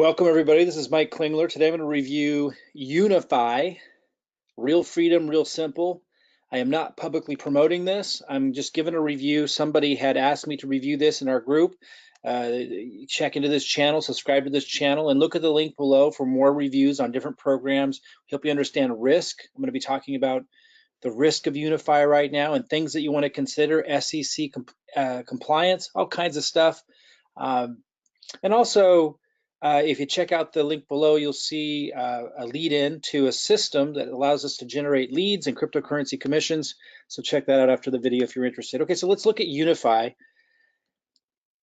Welcome everybody, this is Mike Klingler. Today I'm going to review Unifii, real freedom, real simple. I am not publicly promoting this, I'm just giving a review. Somebody had asked me to review this in our group. Check into this channel, subscribe to this channel, and look at the link below for more reviews on different programs. Help you understand risk. I'm going to be talking about the risk of Unifii right now and things that you want to consider, SEC compliance, all kinds of stuff. And also, if you check out the link below, you'll see a lead in to a system that allows us to generate leads and cryptocurrency commissions. So check that out after the video if you're interested. Okay, so let's look at Unifii.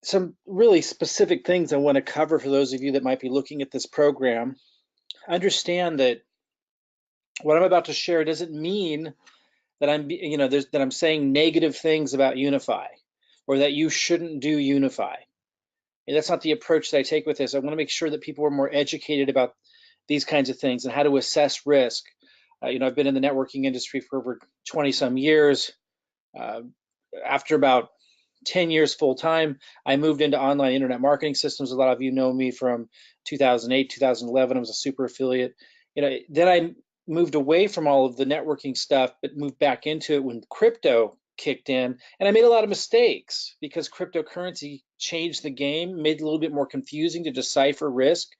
Some really specific things I want to cover for those of you that might be looking at this program. Understand that what I'm about to share doesn't mean that I'm saying negative things about Unifii or that you shouldn't do Unifii. And that's not the approach that I take with this. I want to make sure that people are more educated about these kinds of things and how to assess risk. I've been in the networking industry for over 20 some years. After about 10 years full time, I moved into online internet marketing systems. A lot of you know me from 2008, 2011. I was a super affiliate. Then I moved away from all of the networking stuff, but moved back into it when crypto kicked in, and I made a lot of mistakes because cryptocurrency changed the game, made it a little bit more confusing to decipher risk,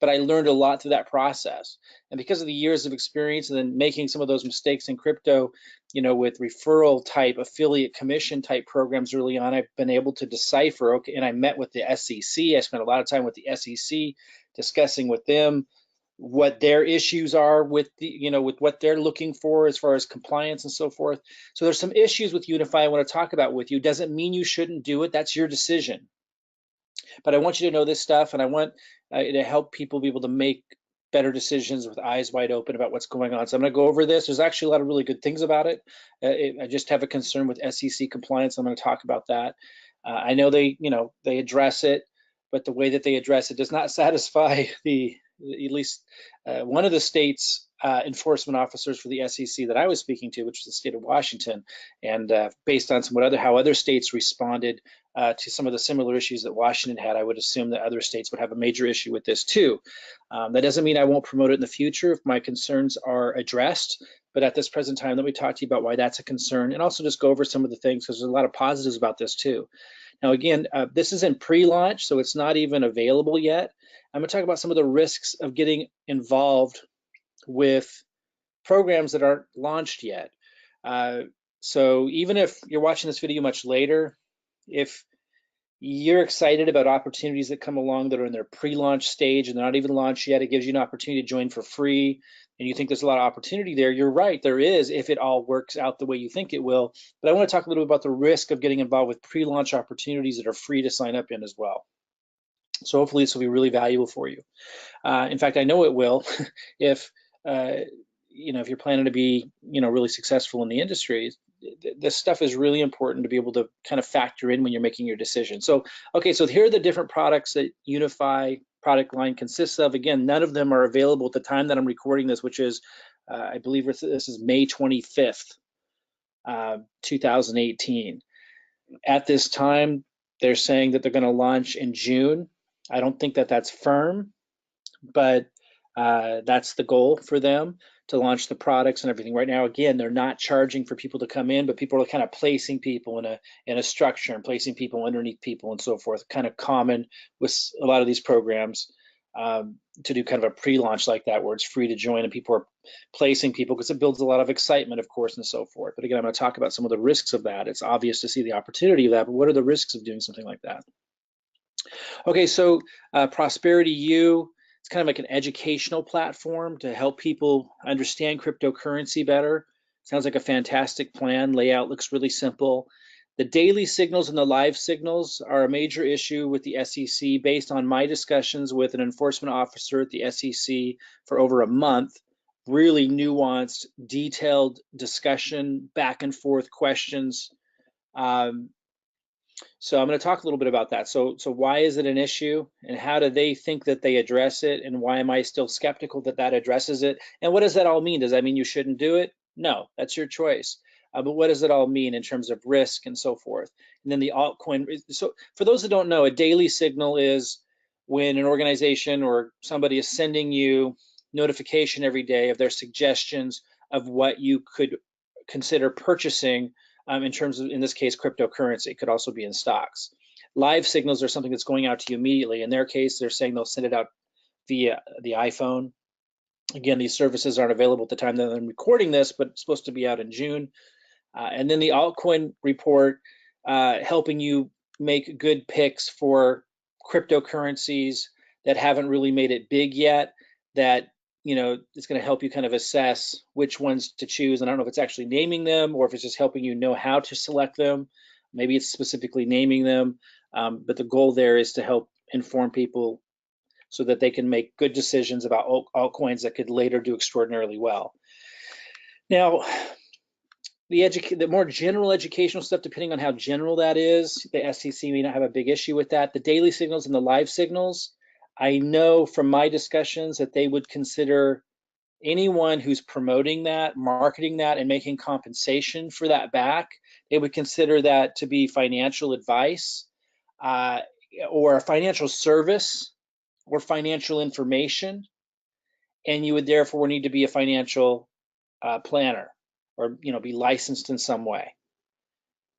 but I learned a lot through that process. And because of the years of experience and then making some of those mistakes in crypto, with referral type, affiliate commission type programs early on, I've been able to decipher, okay, and I met with the SEC. I spent a lot of time with the SEC discussing with them what their issues are with with what they're looking for as far as compliance and so forth. So there's some issues with Unifii I want to talk about with you. Doesn't mean you shouldn't do it. That's your decision. But I want you to know this stuff, and I want to help people be able to make better decisions with eyes wide open about what's going on. So I'm going to go over this. There's actually a lot of really good things about it. I just have a concern with SEC compliance. I'm going to talk about that. I know they address it, but the way that they address it does not satisfy at least one of the state's enforcement officers for the SEC that I was speaking to, which is the state of Washington, and based on how other states responded to some of the similar issues that Washington had, I would assume that other states would have a major issue with this too. That doesn't mean I won't promote it in the future if my concerns are addressed, but at this present time, let me talk to you about why that's a concern, and also just go over some of the things, because there's a lot of positives about this too. Now again, this is in pre-launch, so it's not even available yet. I'm going to talk about some of the risks of getting involved with programs that aren't launched yet. So even if you're watching this video much later, if you're excited about opportunities that come along that are in their pre-launch stage and they're not even launched yet, it gives you an opportunity to join for free, and you think there's a lot of opportunity there, you're right, there is, if it all works out the way you think it will. But I want to talk a little bit about the risk of getting involved with pre-launch opportunities that are free to sign up in as well. So hopefully this will be really valuable for you. In fact, I know it will. If you're planning to be really successful in the industry, this stuff is really important to be able to kind of factor in when you're making your decision. So okay, so here are the different products that Unifii product line consists of. Again, none of them are available at the time that I'm recording this, which is I believe this is May 25th, 2018. At this time, they're saying that they're going to launch in June. I don't think that that's firm, but that's the goal for them, to launch the products and everything. Right now, again, they're not charging for people to come in, but people are kind of placing people in a structure and placing people underneath people and so forth. Kind of common with a lot of these programs to do kind of a pre-launch like that, where it's free to join and people are placing people, because it builds a lot of excitement, of course, and so forth. But again, I'm going to talk about some of the risks of that. It's obvious to see the opportunity of that, but what are the risks of doing something like that? Okay, so Prosperity U, it's kind of like an educational platform to help people understand cryptocurrency better. Sounds like a fantastic plan. Layout looks really simple. The daily signals and the live signals are a major issue with the SEC based on my discussions with an enforcement officer at the SEC for over a month. Really nuanced, detailed discussion, back and forth questions. So I'm going to talk a little bit about that. So why is it an issue, and how do they think that they address it, and why am I still skeptical that that addresses it? And what does that all mean? Does that mean you shouldn't do it? No, that's your choice. But what does it all mean in terms of risk and so forth? And then the altcoin. So for those that don't know, a daily signal is when an organization or somebody is sending you notification every day of their suggestions of what you could consider purchasing in terms of, in this case, cryptocurrency. It could also be in stocks. Live signals are something that's going out to you immediately. In their case, they're saying they'll send it out via the iPhone. Again, these services aren't available at the time that I'm recording this, but it's supposed to be out in June. And then the altcoin report, helping you make good picks for cryptocurrencies that haven't really made it big yet, that it's going to help you kind of assess which ones to choose. And I don't know if it's actually naming them or if it's just helping you know how to select them. Maybe it's specifically naming them, but the goal there is to help inform people so that they can make good decisions about altcoins that could later do extraordinarily well. Now, the more general educational stuff, depending on how general that is, the SEC may not have a big issue with that. The daily signals and the live signals, I know from my discussions that they would consider anyone who's promoting that, marketing that, and making compensation for that back, they would consider that to be financial advice or a financial service or financial information, and you would therefore need to be a financial planner or be licensed in some way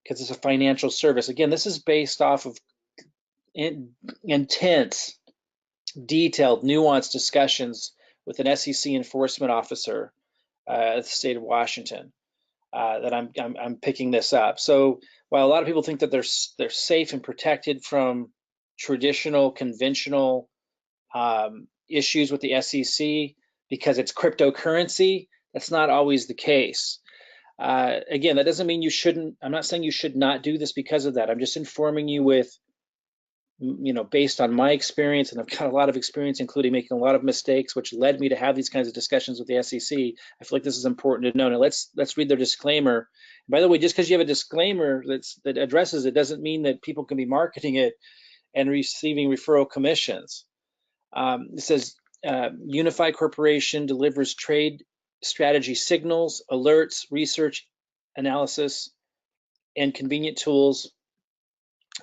because it's a financial service. Again, this is based off of intense, detailed, nuanced discussions with an SEC enforcement officer at the state of Washington that I'm picking this up. So while a lot of people think that they're safe and protected from traditional, conventional issues with the SEC because it's cryptocurrency, that's not always the case. Again, that doesn't mean you shouldn't. I'm not saying you should not do this because of that. I'm just informing you with, based on my experience, and I've got a lot of experience, including making a lot of mistakes, which led me to have these kinds of discussions with the SEC. I feel like this is important to know. Now let's read their disclaimer. By the way, just because you have a disclaimer that addresses it doesn't mean that people can be marketing it and receiving referral commissions. It says Unifii Corporation delivers trade strategy signals, alerts, research, analysis, and convenient tools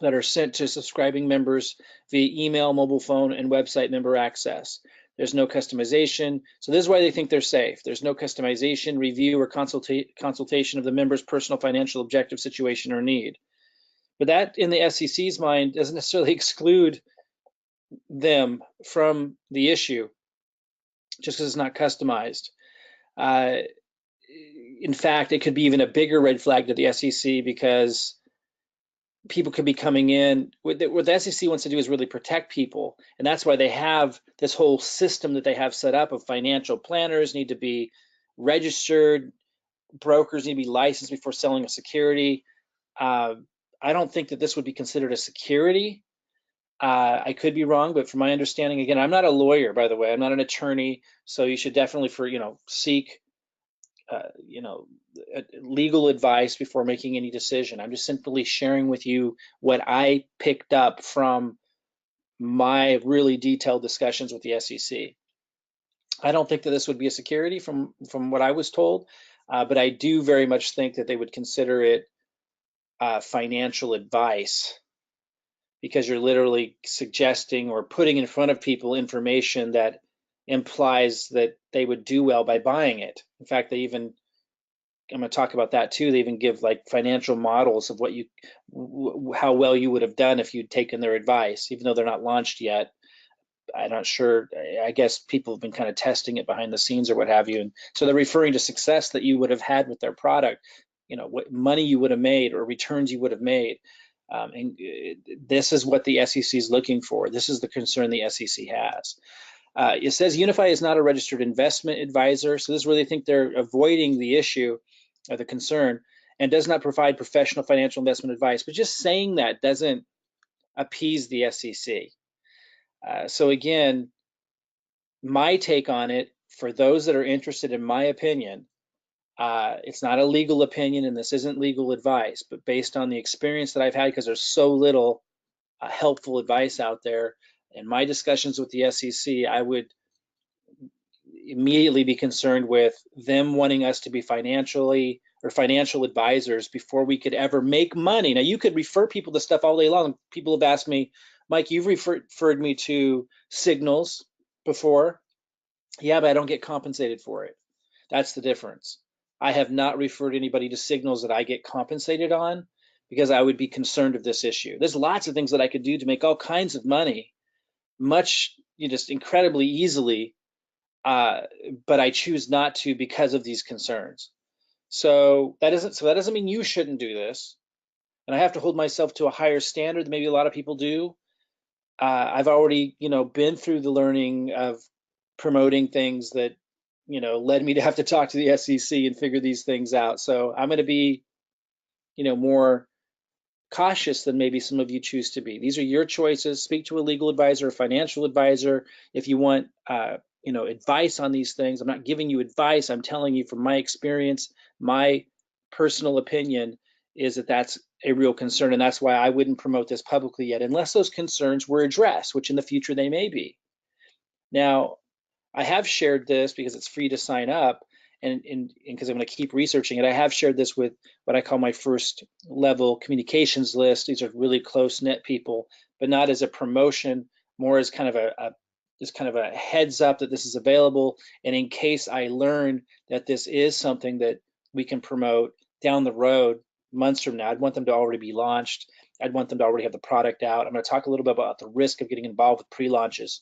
that are sent to subscribing members via email, mobile phone, and website member access. There's no customization. So this is why they think they're safe. There's no customization, review, or consultation of the member's personal financial objective, situation, or need. But that, in the SEC's mind, doesn't necessarily exclude them from the issue just because it's not customized. In fact, it could be even a bigger red flag to the SEC because people could be coming in. What the SEC wants to do is really protect people, and that's why they have this whole system that they have set up of financial planners need to be registered, brokers need to be licensed before selling a security. I don't think that this would be considered a security. I could be wrong, but from my understanding, again, I'm not a lawyer, by the way, I'm not an attorney, so you should definitely seek legal advice before making any decision. I'm just simply sharing with you what I picked up from my really detailed discussions with the SEC. I don't think that this would be a security from what I was told, but I do very much think that they would consider it financial advice because you're literally suggesting or putting in front of people information that implies that they would do well by buying it. In fact, I'm going to talk about that too. They even give like financial models of how well you would have done if you'd taken their advice, even though they're not launched yet. I'm not sure. I guess people have been kind of testing it behind the scenes or what have you. And so they're referring to success that you would have had with their product, what money you would have made or returns you would have made. And this is what the SEC is looking for. This is the concern the SEC has. It says Unifii is not a registered investment advisor. So this is where they think they're avoiding the issue or the concern, and does not provide professional financial investment advice. But just saying that doesn't appease the SEC. So again, my take on it, for those that are interested in my opinion, it's not a legal opinion and this isn't legal advice, but based on the experience that I've had, because there's so little helpful advice out there, in my discussions with the SEC, I would immediately be concerned with them wanting us to be financial advisors before we could ever make money. Now, you could refer people to stuff all day long. People have asked me, Mike, you've referred me to signals before. Yeah, but I don't get compensated for it. That's the difference. I have not referred anybody to signals that I get compensated on because I would be concerned of this issue. There's lots of things that I could do to make all kinds of money, much, just incredibly easily, uh, but I choose not to because of these concerns. So that doesn't mean you shouldn't do this, and I have to hold myself to a higher standard than maybe a lot of people do. I've already, been through the learning of promoting things that, led me to have to talk to the SEC and figure these things out. So I'm going to be, more cautious than maybe some of you choose to be. These are your choices. Speak to a legal advisor, a financial advisor, if you want, advice on these things. I'm not giving you advice. I'm telling you from my experience, my personal opinion is that that's a real concern, and that's why I wouldn't promote this publicly yet, unless those concerns were addressed, which in the future they may be. Now, I have shared this because it's free to sign up, and because I'm going to keep researching it. I have shared this with what I call my first level communications list. These are really close knit people, but not as a promotion, more as kind of a heads up that this is available. And in case I learn that this is something that we can promote down the road, months from now, I'd want them to already be launched. I'd want them to already have the product out. I'm going to talk a little bit about the risk of getting involved with pre-launches,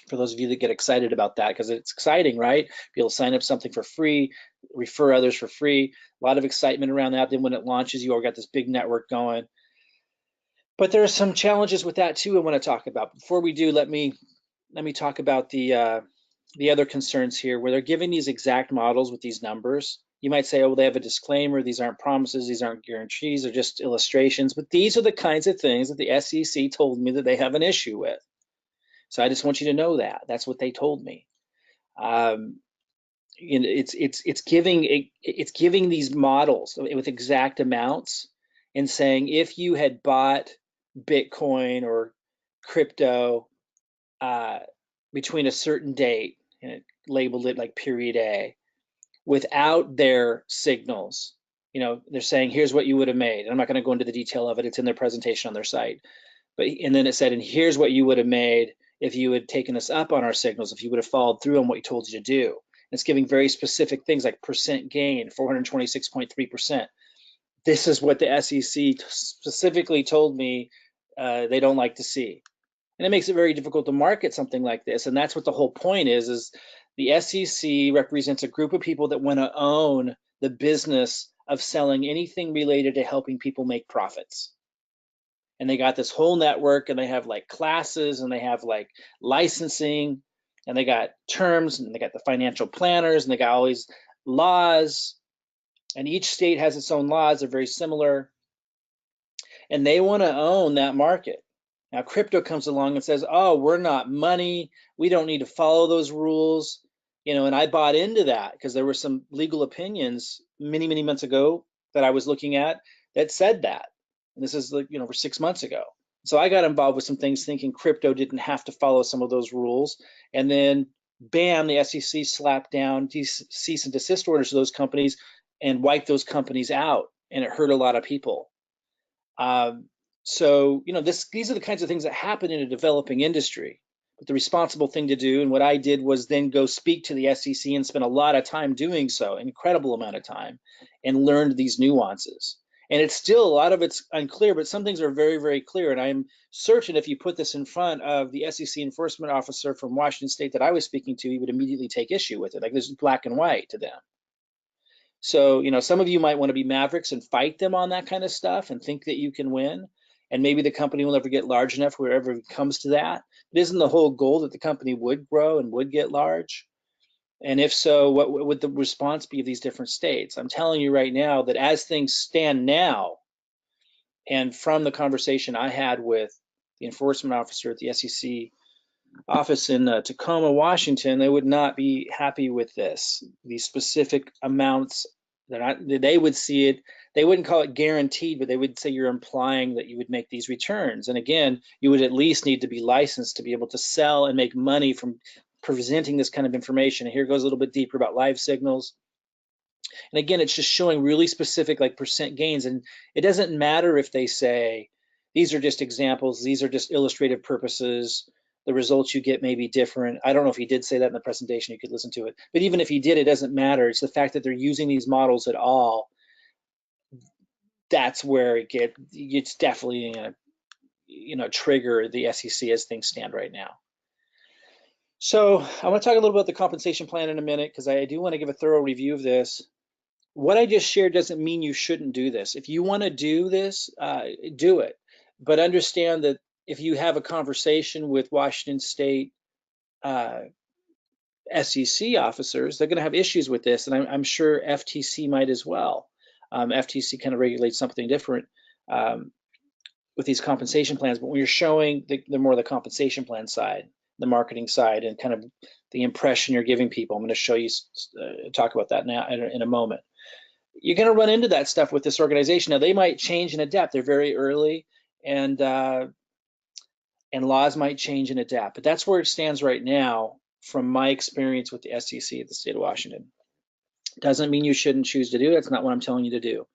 for those of you that get excited about that, because it's exciting, right? Be able to sign up something for free, refer others for free. A lot of excitement around that. Then when it launches, you all got this big network going. But there are some challenges with that too I want to talk about. Before we do, let me talk about the other concerns here, where they're giving these exact models with these numbers. You might say, oh, well, they have a disclaimer. These aren't promises. These aren't guarantees. They're just illustrations. But these are the kinds of things that the SEC told me that they have an issue with. So I just want you to know that. That's what they told me. It's giving these models with exact amounts and saying if you had bought Bitcoin or crypto between a certain date, and it labeled it like period A, without their signals, they're saying here's what you would have made. I'm not going to go into the detail of it. It's in their presentation on their site. And then it said, and here's what you would have made if you had taken us up on our signals, if you would have followed through on what we told you to do. And it's giving very specific things like percent gain, 426.3%. This is what the SEC specifically told me they don't like to see. And it makes it very difficult to market something like this. And that's what the whole point is the SEC represents a group of people that want to own the business of selling anything related to helping people make profits. And they got this whole network, and they have like classes, and they have like licensing, and they got terms, and they got the financial planners, and they got all these laws, and each state has its own laws. They're very similar, and they want to own that market. Now crypto comes along and says, oh, we're not money, we don't need to follow those rules, and I bought into that because there were some legal opinions many months ago that I was looking at that said that. And this is like, for 6 months ago. So I got involved with some things thinking crypto didn't have to follow some of those rules. And then bam, the SEC slapped down cease and desist orders to those companies and wiped those companies out. And it hurt a lot of people. So these are the kinds of things that happen in a developing industry. But the responsible thing to do, and what I did, was then go speak to the SEC and spend a lot of time doing so, an incredible amount of time, and learned these nuances. And it's still, a lot of it's unclear, but some things are very, very clear. And I'm certain if you put this in front of the SEC enforcement officer from Washington State that I was speaking to, he would immediately take issue with it. Like, this is black and white to them. So, some of you might want to be mavericks and fight them on that kind of stuff and think that you can win. And maybe the company will never get large enough wherever it comes to that. It isn't the whole goal that the company would grow and would get large. And if so, what would the response be of these different states? I'm telling you right now that as things stand now, and from the conversation I had with the enforcement officer at the SEC office in Tacoma, Washington, they would not be happy with this. These specific amounts, they would see it, they wouldn't call it guaranteed, but they would say you're implying that you would make these returns. And again, you would at least need to be licensed to be able to sell and make money from presenting this kind of information. And here goes a little bit deeper about live signals. And again, it's just showing really specific like percent gains. And it doesn't matter if they say These are just examples. These are just illustrative purposes. The results you get may be different. I don't know if he did say that in the presentation. You could listen to it. But even if he did, it doesn't matter. It's the fact that they're using these models at all. That's where it's definitely going to trigger the SEC as things stand right now. So I want to talk a little about the compensation plan in a minute, because I do want to give a thorough review of this. What I just shared doesn't mean you shouldn't do this. If you want to do this, do it. But understand that if you have a conversation with Washington State SEC officers, they're going to have issues with this, and I'm sure FTC might as well. FTC kind of regulates something different with these compensation plans, but when you're showing the more the compensation plan side, the marketing side, and kind of the impression you're giving people, I'm going to show you, talk about that now in a moment. You're going to run into that stuff with this organization. Now, they might change and adapt. They're very early, and laws might change and adapt. But that's where it stands right now from my experience with the SEC at the state of Washington. Doesn't mean you shouldn't choose to do it. That's not what I'm telling you to do.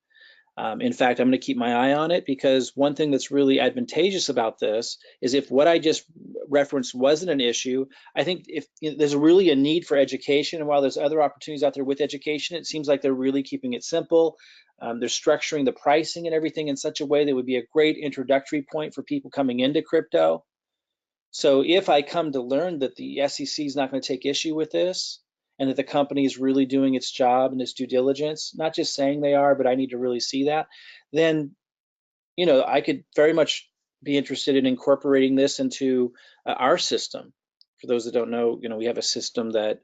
In fact, I'm going to keep my eye on it, because one thing that's really advantageous about this is if what I just referenced wasn't an issue, I think if there's really a need for education, and while there's other opportunities out there with education, it seems like they're really keeping it simple. They're structuring the pricing and everything in such a way that would be a great introductory point for people coming into crypto. So if I come to learn that the SEC is not going to take issue with this, and that the company is really doing its job and its due diligence, not just saying they are, but I need to really see that, then, I could very much be interested in incorporating this into our system. For those that don't know, we have a system that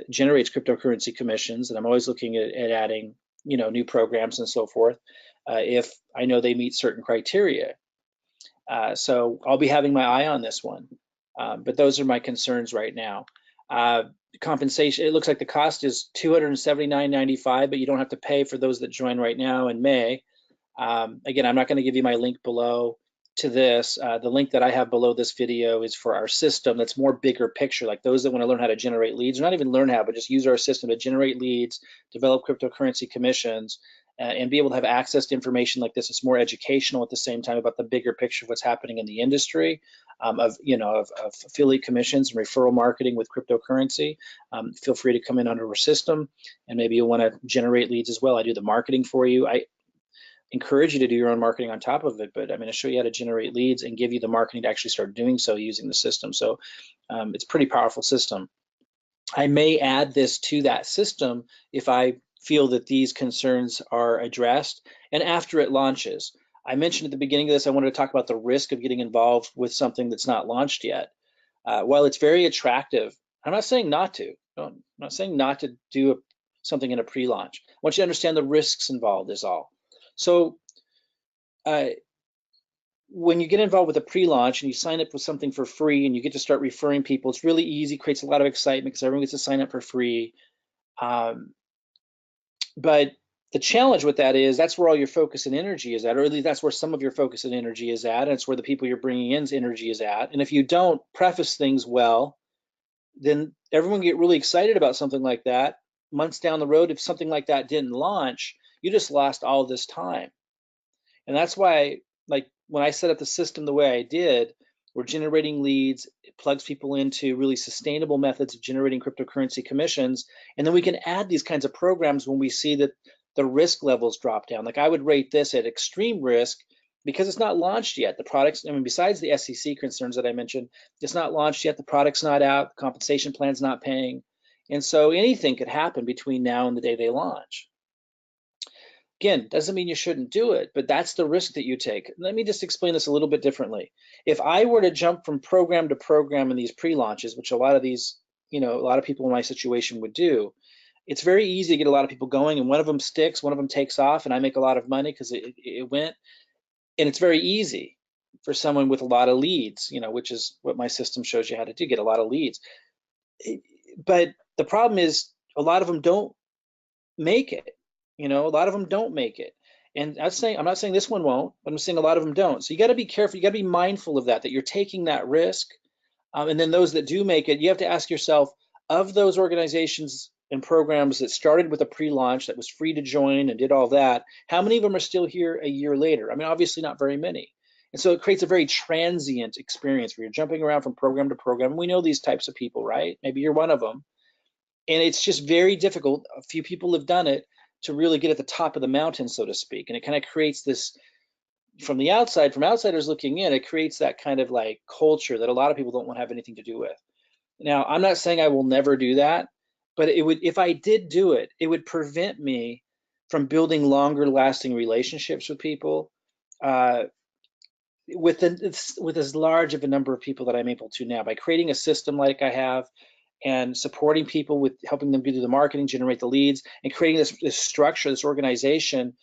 generates cryptocurrency commissions, and I'm always looking at adding, new programs and so forth, if I know they meet certain criteria. So I'll be having my eye on this one, but those are my concerns right now. Compensation, it looks like the cost is $279.95, but you don't have to pay for those that join right now in May. Again, I'm not going to give you my link below to this. The link that I have below this video is for our system that's more bigger picture, like those that want to learn how to generate leads, or not even learn how, but just use our system to generate leads, develop cryptocurrency commissions, and be able to have access to information like this. It's more educational at the same time about the bigger picture of what's happening in the industry, of affiliate commissions and referral marketing with cryptocurrency. Feel free to come in under our system, and maybe you'll want to generate leads as well. I do the marketing for you. I encourage you to do your own marketing on top of it, but I'm going to show you how to generate leads and give you the marketing to actually start doing so using the system. So it's a pretty powerful system. I may add this to that system if I feel that these concerns are addressed, and after it launches. I mentioned at the beginning of this, I wanted to talk about the risk of getting involved with something that's not launched yet. While it's very attractive, I'm not saying not to. I'm not saying not to do something in a pre-launch. I want you to understand the risks involved is all. So when you get involved with a pre-launch and you sign up with something for free and you get to start referring people, it's really easy, creates a lot of excitement because everyone gets to sign up for free. But the challenge with that is that's where all your focus and energy is at, or at least that's where some of your focus and energy is at, and it's where the people you're bringing in's energy is at. And if you don't preface things well, then everyone get really excited about something like that. Months down the road, if something like that didn't launch, you just lost all this time. And that's why, like when I set up the system the way I did, we're generating leads, it plugs people into really sustainable methods of generating cryptocurrency commissions, and then we can add these kinds of programs when we see that the risk levels drop down. Like I would rate this at extreme risk because it's not launched yet. The products, besides the SEC concerns that I mentioned, it's not launched yet, the product's not out, the compensation plan's not paying. And so anything could happen between now and the day they launch. Again, doesn't mean you shouldn't do it, but that's the risk that you take. Let me just explain this a little bit differently. If I were to jump from program to program in these pre-launches, which a lot of these, a lot of people in my situation would do, it's very easy to get a lot of people going, and one of them sticks, one of them takes off, and I make a lot of money because it went. And it's very easy for someone with a lot of leads, which is what my system shows you how to do, get a lot of leads. But the problem is a lot of them don't make it. A lot of them don't make it. And I'm not saying this one won't, but I'm saying a lot of them don't. So you got to be careful. You got to be mindful of that you're taking that risk. And then those that do make it, you have to ask yourself, of those organizations and programs that started with a pre-launch that was free to join and did all that, how many of them are still here a year later? Obviously not very many. And so it creates a very transient experience where you're jumping around from program to program. And we know these types of people, right? Maybe you're one of them. And it's just very difficult. A few people have done it to really get at the top of the mountain, so to speak. And it kind of creates this, from the outside, from outsiders looking in, it creates that kind of like culture that a lot of people don't want to have anything to do with. Now, I'm not saying I will never do that, but it would, if I did do it, it would prevent me from building longer lasting relationships with people with as large of a number of people that I'm able to now, by creating a system like I have and supporting people with helping them do the marketing, generate the leads, and creating this structure, this organization.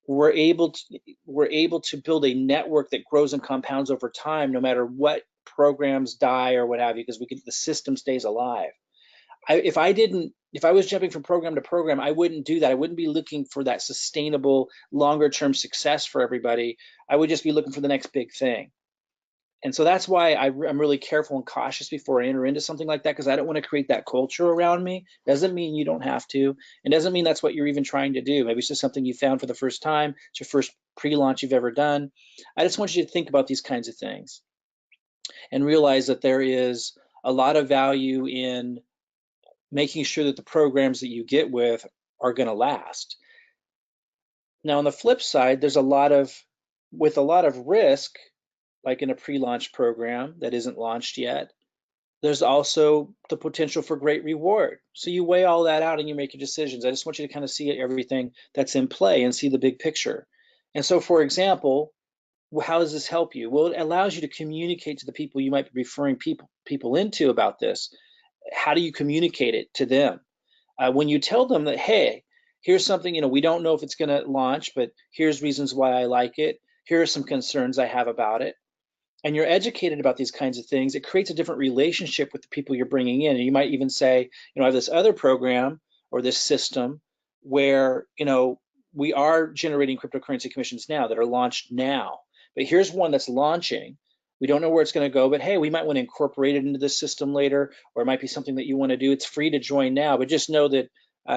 We're able to build a network that grows and compounds over time, no matter what programs die or what have you, because the system stays alive. If I was jumping from program to program, I wouldn't do that. I wouldn't be looking for that sustainable, longer term success for everybody. I would just be looking for the next big thing. And so that's why I'm really careful and cautious before I enter into something like that, because I don't want to create that culture around me. Doesn't mean you don't have to, and doesn't mean that's what you're even trying to do. Maybe it's just something you found for the first time. It's your first pre-launch you've ever done. I just want you to think about these kinds of things and realize that there is a lot of value in making sure that the programs that you get with are going to last. Now, on the flip side, there's a lot of risk, like in a pre-launch program that isn't launched yet. There's also the potential for great reward. So you weigh all that out and you make your decisions. I just want you to kind of see everything that's in play and see the big picture. And so, for example, how does this help you? Well, it allows you to communicate to the people you might be referring people into about this. How do you communicate it to them? When you tell them that, hey, here's something, we don't know if it's going to launch, but here's reasons why I like it. Here are some concerns I have about it. And you're educated about these kinds of things, it creates a different relationship with the people you're bringing in. And you might even say, I have this other program or this system where, we are generating cryptocurrency commissions now that are launched now, but here's one that's launching. We don't know where it's going to go, but hey, we might want to incorporate it into this system later, or it might be something that you want to do. It's free to join now, but just know that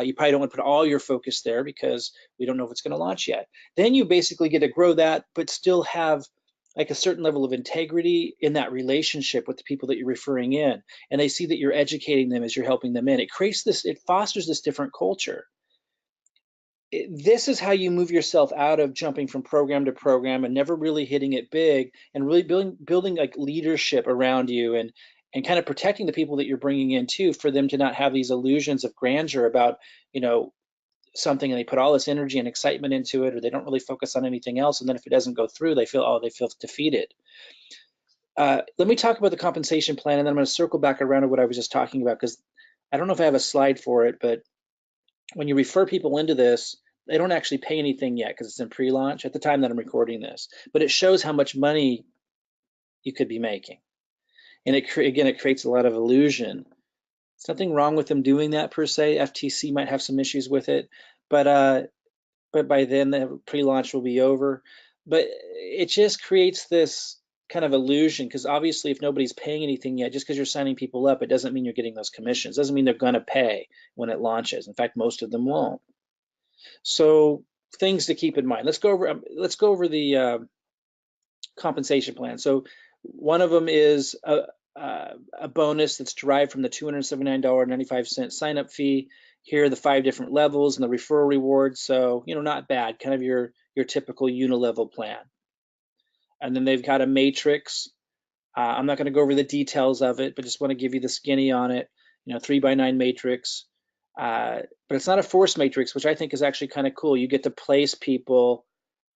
you probably don't want to put all your focus there because we don't know if it's going to launch yet. Then you basically get to grow that, but still have like a certain level of integrity in that relationship with the people that you're referring in, and they see that you're educating them as you're helping them in. It fosters this different culture. This is how you move yourself out of jumping from program to program and never really hitting it big, and really building like leadership around you, and kind of protecting the people that you're bringing in too, for them to not have these illusions of grandeur about something, and they put all this energy and excitement into it, or they don't really focus on anything else, and then if it doesn't go through, they feel defeated. Let me talk about the compensation plan, and then I'm going to circle back around to what I was just talking about, because I don't know if I have a slide for it, but when you refer people into this, they don't actually pay anything yet because it's in pre-launch at the time that I'm recording this, but it shows how much money you could be making. And it creates a lot of illusion. There's nothing wrong with them doing that per se. FTC might have some issues with it, but by then the pre-launch will be over. But it just creates this kind of illusion, because obviously if nobody's paying anything yet, just because you're signing people up, it doesn't mean you're getting those commissions. It doesn't mean they're going to pay when it launches. In fact, most of them won't. So things to keep in mind. Let's go over the compensation plan. So one of them is a bonus that's derived from the $279.95 sign-up fee. Here are the 5 different levels and the referral rewards. So, not bad, kind of your typical unilevel plan. And then they've got a matrix. I'm not going to go over the details of it, but just want to give you the skinny on it. 3x9 matrix. But it's not a force matrix, which I think is actually kind of cool. You get to place people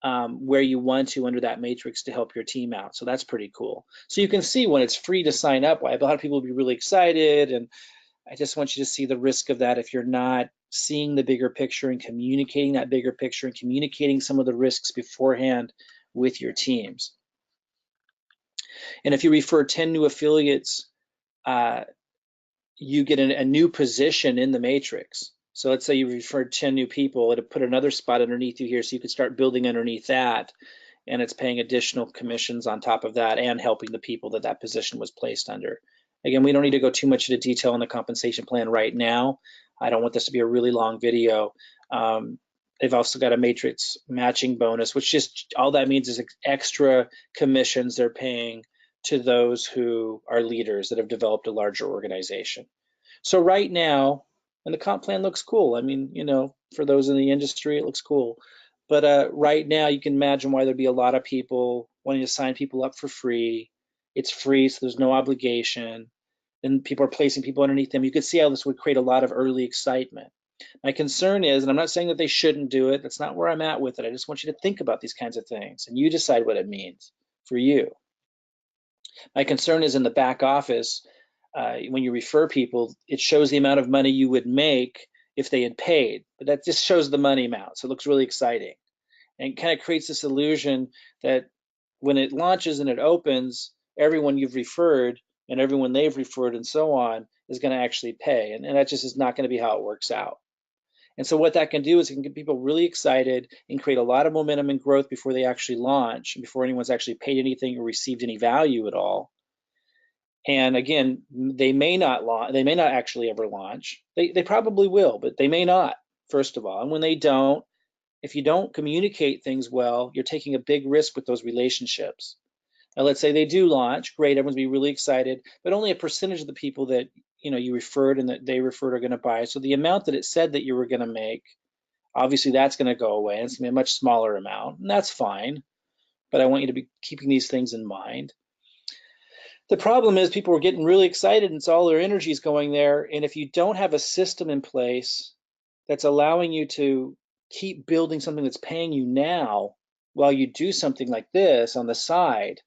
where you want to under that matrix to help your team out. So that's pretty cool. So you can see when it's free to sign up, why a lot of people will be really excited. And I just want you to see the risk of that if you're not seeing the bigger picture and communicating that bigger picture and communicating some of the risks beforehand with your teams. And if you refer 10 new affiliates, you get a new position in the matrix. So let's say you referred 10 new people, it'll put another spot underneath you here, so you could start building underneath that, and it's paying additional commissions on top of that and helping the people that position was placed under. Again, we don't need to go too much into detail on the compensation plan right now. I don't want this to be a really long video, They've also got a matrix matching bonus, which just all that means is extra commissions they're paying to those who are leaders that have developed a larger organization. So right now, and the comp plan looks cool. I mean, for those in the industry, it looks cool. But right now, you can imagine why there'd be a lot of people wanting to sign people up for free. It's free, so there's no obligation. And people are placing people underneath them. You could see how this would create a lot of early excitement. My concern is, and I'm not saying that they shouldn't do it, that's not where I'm at with it. I just want you to think about these kinds of things and you decide what it means for you. My concern is in the back office, when you refer people, it shows the amount of money you would make if they had paid, but that just shows the money amount. So it looks really exciting and kind of creates this illusion that when it launches and it opens, everyone you've referred and everyone they've referred and so on is going to actually pay. And that just is not going to be how it works out. And so what that can do is it can get people really excited and create a lot of momentum and growth before they actually launch, before anyone's actually paid anything or received any value at all. And again, they may not launch, they may not actually ever launch. They probably will, but they may not, first of all. And when they don't, if you don't communicate things well, you're taking a big risk with those relationships. Now, let's say they do launch, great, everyone's be really excited, but only a percentage of the people that you referred and that they referred are going to buy. So the amount that it said that you were going to make, obviously that's going to go away, and it's going to be a much smaller amount, and that's fine. But I want you to be keeping these things in mind. The problem is people are getting really excited, and so all their energy is going there. And if you don't have a system in place that's allowing you to keep building something that's paying you now while you do something like this on the side,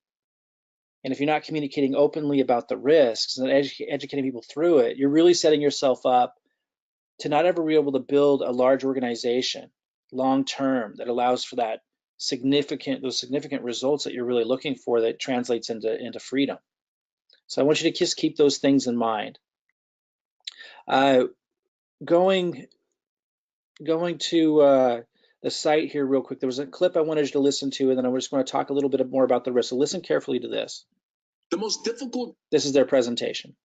and if you're not communicating openly about the risks and educating people through it, you're really setting yourself up to not ever be able to build a large organization long term that allows for those significant results that you're really looking for that translates into freedom. So I want you to just keep those things in mind. Going to the site here real quick, there was a clip I wanted you to listen to, and then I'm just going to talk a little bit more about the risk. So listen carefully to this. The most difficult This is their presentation.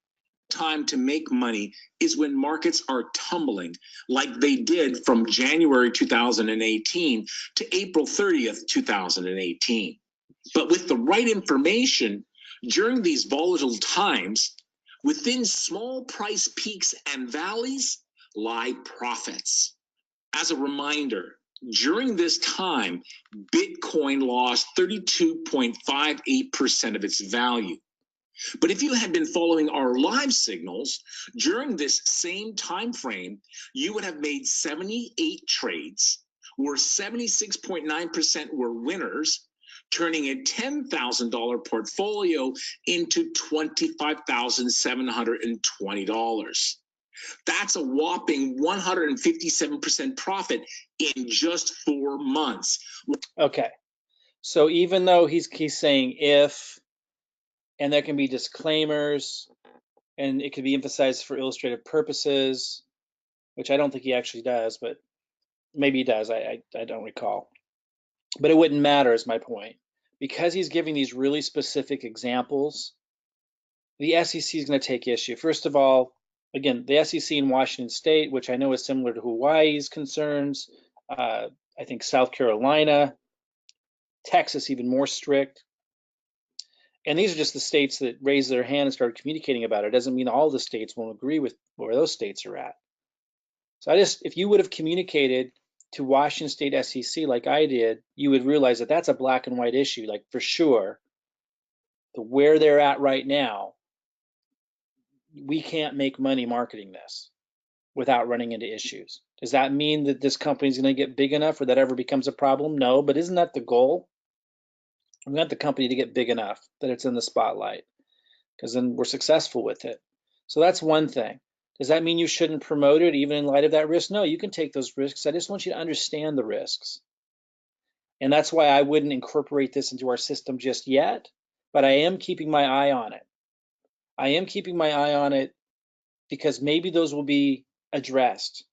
Time to make money is when markets are tumbling like they did from January 2018 to April 30th, 2018. But with the right information during these volatile times, within small price peaks and valleys lie profits. As a reminder, during this time, Bitcoin lost 32.58% of its value. But if you had been following our live signals during this same time frame, you would have made 78 trades, where 76.9% were winners, turning a $10,000 portfolio into $25,720. That's a whopping 157% profit in just 4 months. Okay, so even though he's saying if, and there can be disclaimers, and it could be emphasized for illustrative purposes, which I don't think he actually does, but maybe he does, I don't recall. But it wouldn't matter is my point. Because he's giving these really specific examples, the SEC is going to take issue. First of all, again, the SEC in Washington State, which I know is similar to Hawaii's concerns, I think South Carolina, Texas even more strict. And these are just the states that raised their hand and started communicating about it. It doesn't mean all the states won't agree with where those states are at. So if you would have communicated to Washington State SEC like I did, you would realize that that's a black and white issue, like for sure. Where they're at right now, we can't make money marketing this without running into issues. Does that mean that this company is going to get big enough or that ever becomes a problem? No, but isn't that the goal? We want the company to get big enough that it's in the spotlight, because then we're successful with it. So that's one thing. Does that mean you shouldn't promote it even in light of that risk? No, you can take those risks. I just want you to understand the risks. And that's why I wouldn't incorporate this into our system just yet, but I am keeping my eye on it. I am keeping my eye on it because maybe those will be addressed.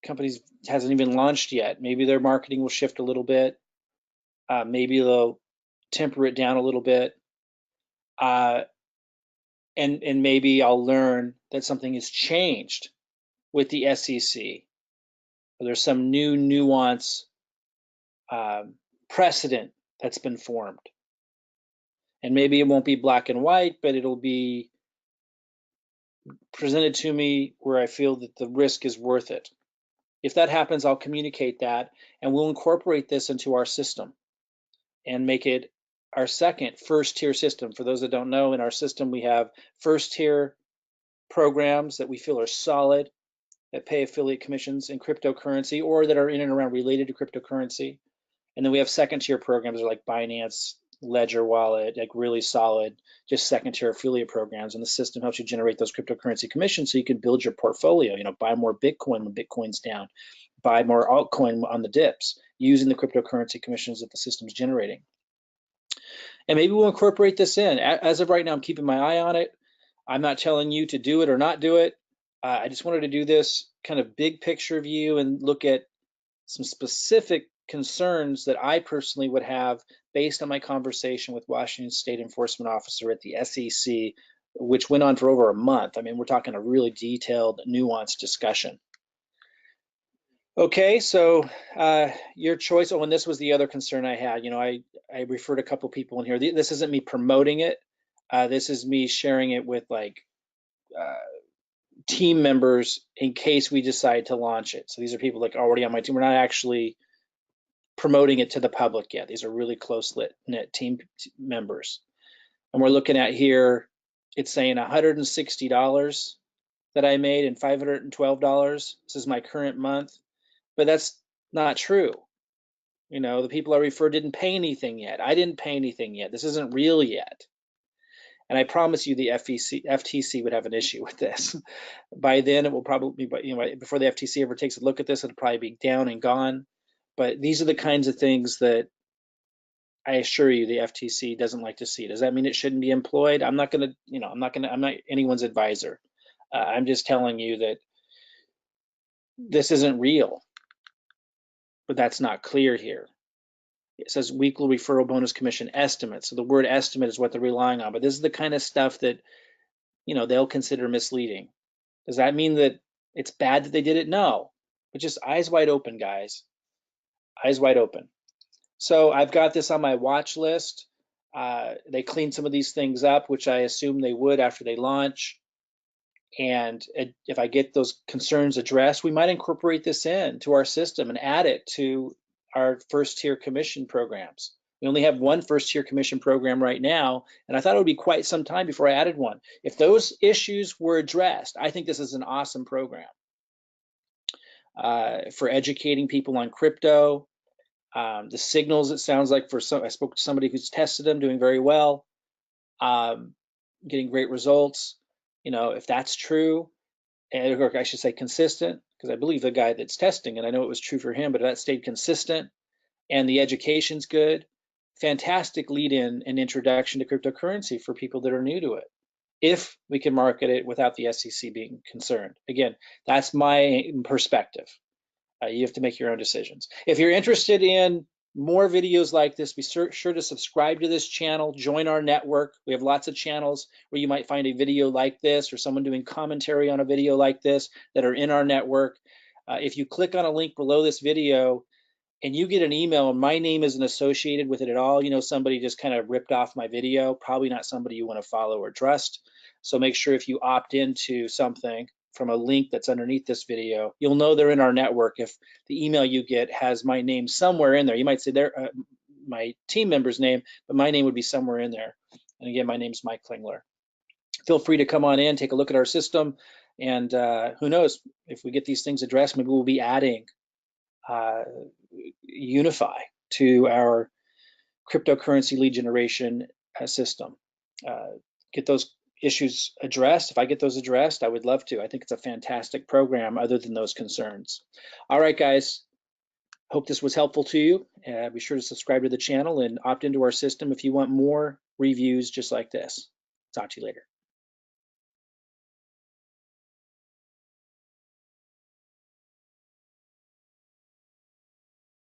Companies hasn't even launched yet. Maybe their marketing will shift a little bit. Maybe they'll temper it down a little bit. And maybe I'll learn that something has changed with the SEC or there's some new nuance precedent that's been formed. And maybe it won't be black and white, but it'll be presented to me where I feel that the risk is worth it. If that happens, I'll communicate that, and we'll incorporate this into our system and make it our second first-tier system. For those that don't know, in our system, we have first-tier programs that we feel are solid, that pay affiliate commissions in cryptocurrency or that are in and around related to cryptocurrency. And then we have second-tier programs like Binance, Ledger Wallet, like really solid, just second-tier affiliate programs. And the system helps you generate those cryptocurrency commissions so you can build your portfolio, buy more Bitcoin when Bitcoin's down, buy more altcoin on the dips using the cryptocurrency commissions that the system's generating. And maybe we'll incorporate this in. As of right now, I'm keeping my eye on it. I'm not telling you to do it or not do it. I just wanted to do this kind of big picture view and look at some specific concerns that I personally would have based on my conversation with Washington State Enforcement Officer at the SEC, which went on for over a month. I mean, we're talking a really detailed, nuanced discussion. Okay, so your choice. Oh, and this was the other concern I had. I referred a couple people in here. This isn't me promoting it. This is me sharing it with team members in case we decide to launch it. So these are people like already on my team. We're not actually promoting it to the public yet. These are really close-knit team members. And we're looking at here, it's saying $160 that I made and $512. This is my current month, but that's not true. The people I referred didn't pay anything yet. I didn't pay anything yet. This isn't real yet. And I promise you the FTC would have an issue with this. By then, it will probably be, before the FTC ever takes a look at this, it'll probably be down and gone. But these are the kinds of things that I assure you the FTC doesn't like to see. Does that mean it shouldn't be employed? I'm not anyone's advisor. I'm just telling you that this isn't real, but that's not clear here. It says weekly referral bonus commission estimate. So the word estimate is what they're relying on, but this is the kind of stuff that, they'll consider misleading. Does that mean that it's bad that they did it? No, but just eyes wide open, guys. Eyes wide open. So I've got this on my watch list. They cleaned some of these things up, which I assume they would after they launch. And if I get those concerns addressed, we might incorporate this into our system and add it to our first-tier commission programs. We only have one first-tier commission program right now, and I thought it would be quite some time before I added one. If those issues were addressed, I think this is an awesome program for educating people on crypto. The signals, it sounds like I spoke to somebody who's tested them, doing very well, getting great results. If that's true, or I should say consistent, because I believe the guy that's testing, and I know it was true for him, but if that stayed consistent and the education's good, fantastic lead-in and introduction to cryptocurrency for people that are new to it, if we can market it without the SEC being concerned. Again, that's my perspective. You have to make your own decisions. If you're interested in more videos like this, be sure to subscribe to this channel, join our network. We have lots of channels where you might find a video like this or someone doing commentary on a video like this that are in our network. If you click on a link below this video and you get an email and my name isn't associated with it at all, somebody just kind of ripped off my video, probably not somebody you want to follow or trust. So make sure if you opt into something from a link that's underneath this video, you'll know they're in our network if the email you get has my name somewhere in there. You might say my team member's name, but my name would be somewhere in there. And again, my name's Mike Klingler. Feel free to come on in, take a look at our system, and who knows, if we get these things addressed, maybe we'll be adding Unifii to our cryptocurrency lead generation system. Get those issues addressed. If I get those addressed, I would love to. I think it's a fantastic program other than those concerns. All right, guys. Hope this was helpful to you. Be sure to subscribe to the channel and opt into our system if you want more reviews just like this. Talk to you later.